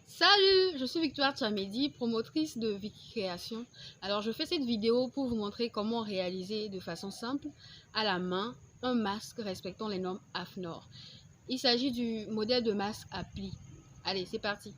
Salut, je suis Victoire Tchamedi, promotrice de Vicky Création. Alors je fais cette vidéo pour vous montrer comment réaliser de façon simple, à la main, un masque respectant les normes AFNOR. Il s'agit du modèle de masque à plis. Allez, c'est parti.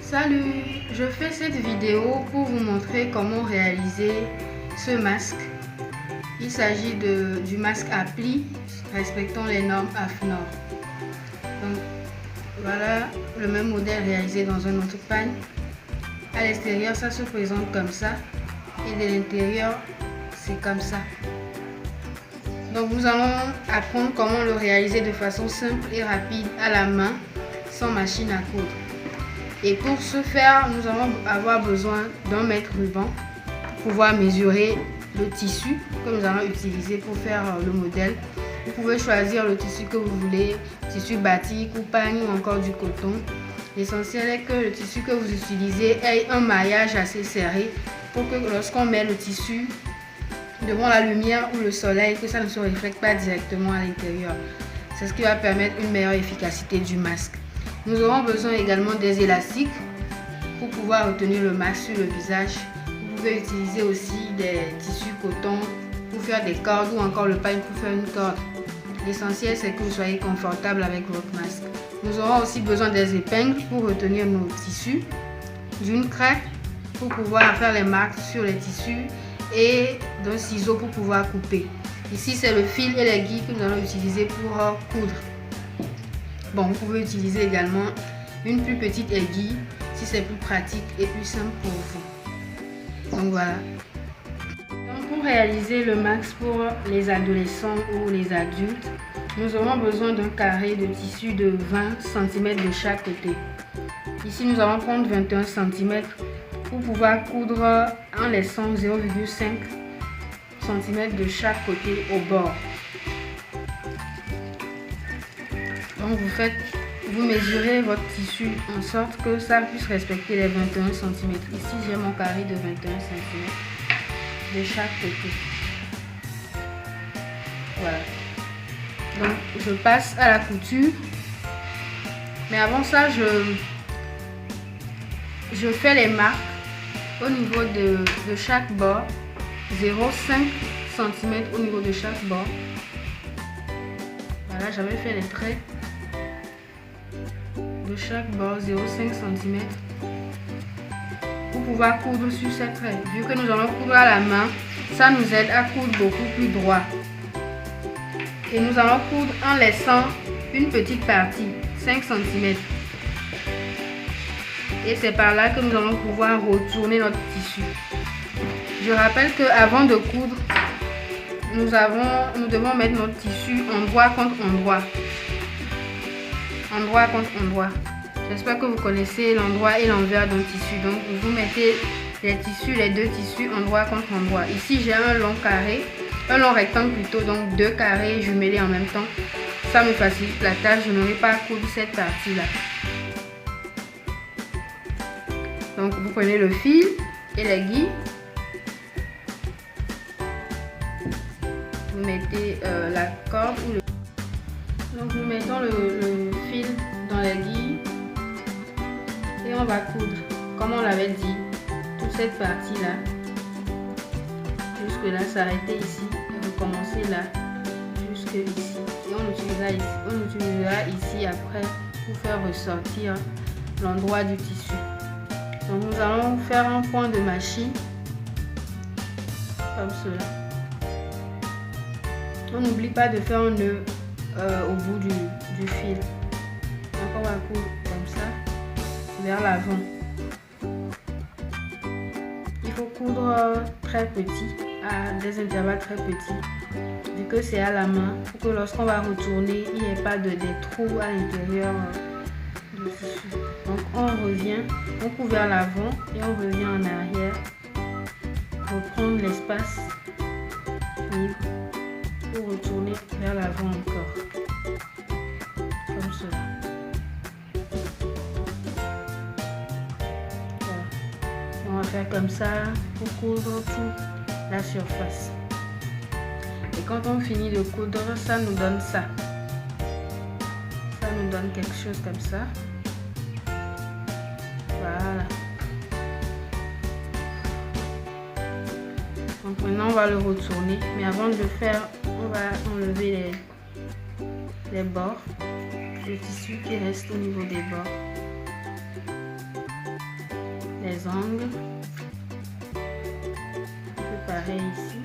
Salut, je fais cette vidéo pour vous montrer comment réaliser ce masque. Il s'agit du masque à plis respectant les normes AFNOR. Donc voilà le même modèle réalisé dans un autre pagne. À l'extérieur, ça se présente comme ça et de l'intérieur, c'est comme ça. Donc nous allons apprendre comment le réaliser de façon simple et rapide à la main sans machine à coudre. Et pour ce faire, nous allons avoir besoin d'un mètre ruban pour pouvoir mesurer le tissu que nous allons utiliser pour faire le modèle. Vous pouvez choisir le tissu que vous voulez, tissu batik ou pagne ou encore du coton. L'essentiel est que le tissu que vous utilisez ait un maillage assez serré pour que lorsqu'on met le tissu devant la lumière ou le soleil, que ça ne se reflète pas directement à l'intérieur. C'est ce qui va permettre une meilleure efficacité du masque. Nous aurons besoin également des élastiques pour pouvoir retenir le masque sur le visage. Vous pouvez utiliser aussi des tissus coton pour faire des cordes ou encore le pagne pour faire une corde. L'essentiel, c'est que vous soyez confortable avec votre masque. Nous aurons aussi besoin des épingles pour retenir nos tissus, d'une craie pour pouvoir faire les marques sur les tissus et d'un ciseau pour pouvoir couper. Ici, c'est le fil et les guilles que nous allons utiliser pour coudre. Bon, vous pouvez utiliser également une plus petite aiguille si c'est plus pratique et plus simple pour vous. Donc voilà. Donc, pour réaliser le masque pour les adolescents ou les adultes, nous aurons besoin d'un carré de tissu de 20 cm de chaque côté. Ici, nous allons prendre 21 cm pour pouvoir coudre en laissant 0,5 cm de chaque côté au bord. Donc vous mesurez votre tissu en sorte que ça puisse respecter les 21 cm. Ici, j'ai mon carré de 21 cm de chaque côté. Voilà. Donc je passe à la couture. Mais avant ça, je fais les marques au niveau de chaque bord. 0,5 cm au niveau de chaque bord. Voilà, j'avais fait les traits de chaque bord, 0,5 cm pour pouvoir coudre sur ces traits. Vu que nous allons coudre à la main, ça nous aide à coudre beaucoup plus droit. Et nous allons coudre en laissant une petite partie, 5 cm. Et c'est par là que nous allons pouvoir retourner notre tissu. Je rappelle qu'avant de coudre, nous devons mettre notre tissu endroit contre endroit. Endroit contre endroit. J'espère que vous connaissez l'endroit et l'envers d'un tissu. Donc vous mettez les deux tissus endroit contre endroit. Ici j'ai un long carré, un long rectangle plutôt, donc deux carrés jumelés en même temps. Ça me facilite la tâche, je n'aurai pas à coudre cette partie là. Donc vous prenez le fil et l'aiguille. Vous mettez la corde ou le... Donc nous mettons le fil dans l'aiguille et on va coudre comme on l'avait dit, toute cette partie là jusque là, s'arrêter ici et recommencer là jusque ici, et on utilisera ici après pour faire ressortir l'endroit du tissu. Donc nous allons faire un point de machine comme cela. On n'oublie pas de faire un nœud au bout du fil. Donc on va coudre comme ça vers l'avant. Il faut coudre très petit, à des intervalles très petits, vu que c'est à la main, pour que lorsqu'on va retourner, il n'y ait pas des trous à l'intérieur du tissu. Donc on revient, on court vers l'avant et on revient en arrière. Reprendre l'espace libre pour retourner vers l'avant encore. Comme cela. Voilà. On va faire comme ça pour coudre toute la surface. Et quand on finit de coudre, ça nous donne ça. Ça nous donne quelque chose comme ça. Voilà. Donc maintenant on va le retourner. Mais avant de le faire, on va enlever les bords. Le tissu qui reste au niveau des bords. Les angles. Un peu pareil ici.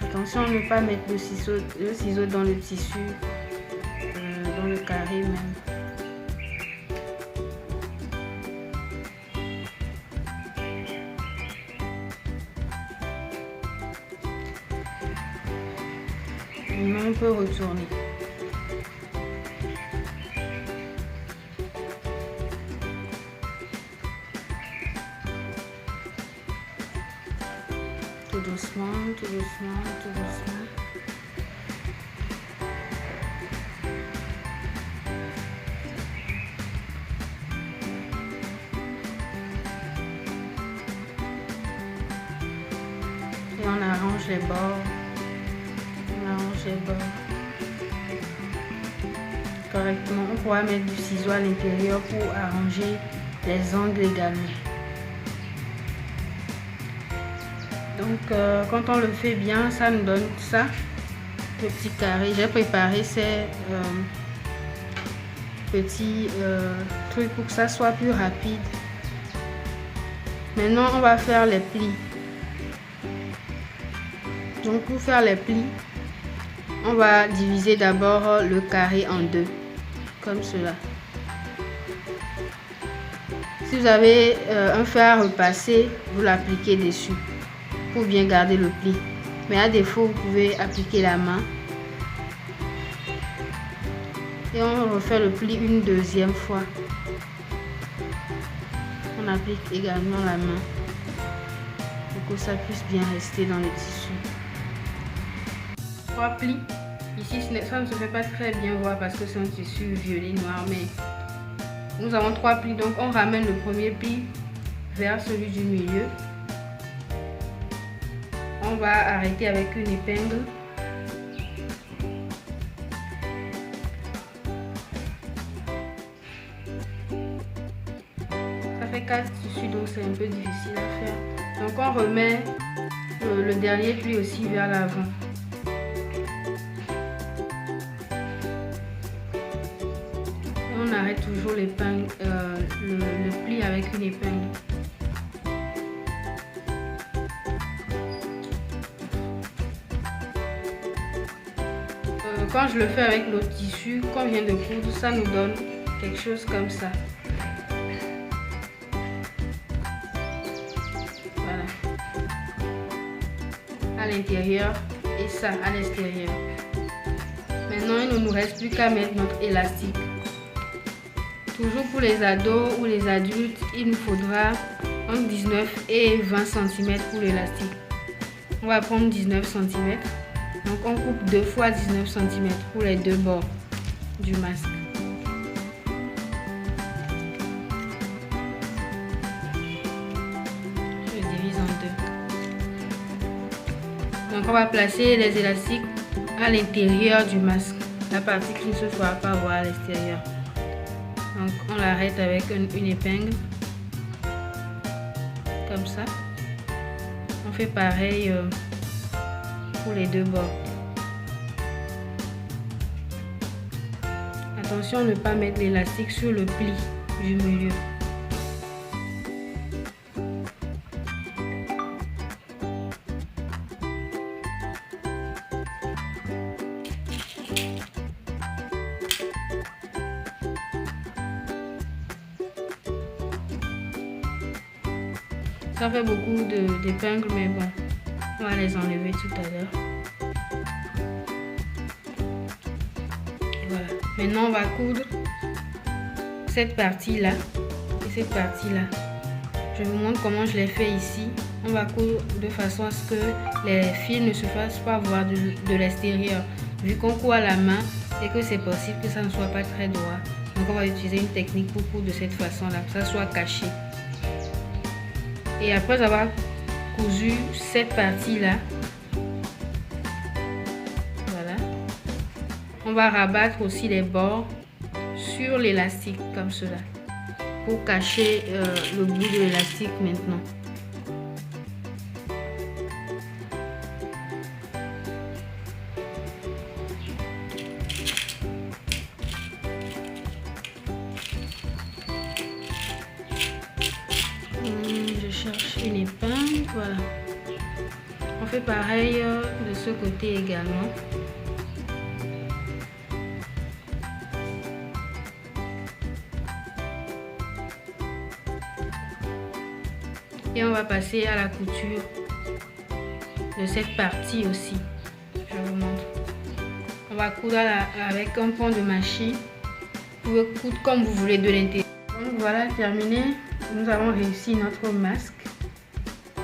Attention à ne pas mettre le ciseau dans le tissu, dans le carré même. Maintenant on peut retourner. Tout doucement, tout doucement, tout doucement. Et on arrange les bords. On arrange les bords correctement. On pourra mettre du ciseau à l'intérieur pour arranger les angles également. Donc quand on le fait bien, ça nous donne ça, le petit carré. J'ai préparé ces petits trucs pour que ça soit plus rapide. Maintenant on va faire les plis. Donc pour faire les plis, on va diviser d'abord le carré en deux, comme cela. Si vous avez un fer à repasser, vous l'appliquez dessus pour bien garder le pli. Mais à défaut, vous pouvez appliquer la main. Et on refait le pli une deuxième fois. On applique également la main pour que ça puisse bien rester dans le tissu. 3 plis. Ici, ça ne se fait pas très bien voir parce que c'est un tissu violet noir, mais nous avons 3 plis. Donc, on ramène le premier pli vers celui du milieu. On va arrêter avec une épingle. Ça fait 4 tissus, donc c'est un peu difficile à faire. Donc on remet le dernier pli aussi vers l'avant. On arrête toujours l'épingle, le pli avec une épingle. Quand je le fais avec l'autre tissu qu'on vient de coudre, ça nous donne quelque chose comme ça. Voilà. À l'intérieur et ça à l'extérieur. Maintenant, il ne nous reste plus qu'à mettre notre élastique. Toujours pour les ados ou les adultes, il nous faudra entre 19 et 20 cm pour l'élastique. On va prendre 19 cm. Donc on coupe 2 fois 19 cm pour les deux bords du masque. Je divise en deux. Donc on va placer les élastiques à l'intérieur du masque, la partie qui ne se fera pas voir à l'extérieur. Donc on l'arrête avec une épingle, comme ça. On fait pareil pour les deux bords. Attention à ne pas mettre l'élastique sur le pli du milieu. Ça fait beaucoup d'épingles, mais bon, On va les enlever tout à l'heure. Voilà. Maintenant, on va coudre cette partie-là et cette partie-là. Je vous montre comment je l'ai fait ici. On va coudre de façon à ce que les fils ne se fassent pas voir de l'extérieur. Vu qu'on coud à la main et que c'est possible que ça ne soit pas très droit. Donc on va utiliser une technique pour coudre de cette façon-là, que ça soit caché. Et après avoir cousu cette partie-là, voilà, on va rabattre aussi les bords sur l'élastique comme cela pour cacher le bout de l'élastique maintenant. Je cherche une épingle, voilà. On fait pareil de ce côté également. Et on va passer à la couture de cette partie aussi. Je vous montre. On va coudre avec un point de machine. Vous pouvez coudre comme vous voulez de l'intérieur. Donc voilà, terminé. Nous avons réussi notre masque.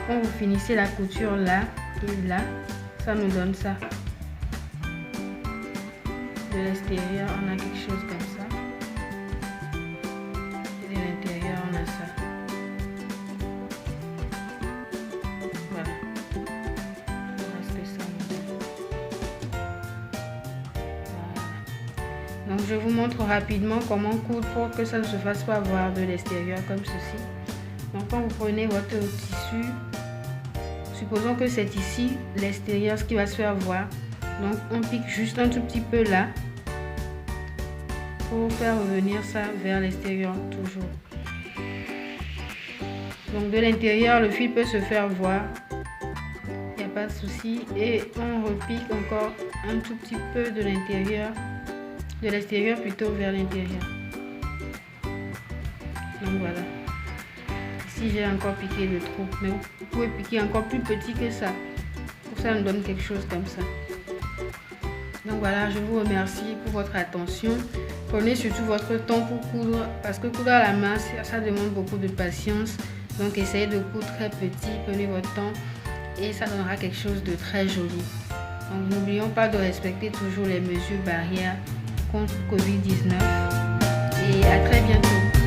Quand vous finissez la couture là et là, ça nous donne ça. De l'extérieur, on a quelque chose comme ça. Et de l'intérieur, on a ça. Voilà. Voilà ce que ça nous donne. Voilà. Donc je vous montre rapidement comment coudre pour que ça ne se fasse pas voir de l'extérieur comme ceci. Donc quand vous prenez votre tissu, supposons que c'est ici l'extérieur, ce qui va se faire voir. Donc on pique juste un tout petit peu là pour faire revenir ça vers l'extérieur toujours. Donc de l'intérieur le fil peut se faire voir, il n'y a pas de souci, et on repique encore un tout petit peu de l'intérieur, de l'extérieur plutôt vers l'intérieur. Donc voilà. Ici j'ai encore piqué de trop, mais vous pouvez piquer encore plus petit que ça. Pour ça on donne quelque chose comme ça. Donc voilà, je vous remercie pour votre attention. Prenez surtout votre temps pour coudre, parce que coudre à la main, ça demande beaucoup de patience. Donc essayez de coudre très petit, prenez votre temps et ça donnera quelque chose de très joli. Donc n'oublions pas de respecter toujours les mesures barrières contre Covid-19 et à très bientôt.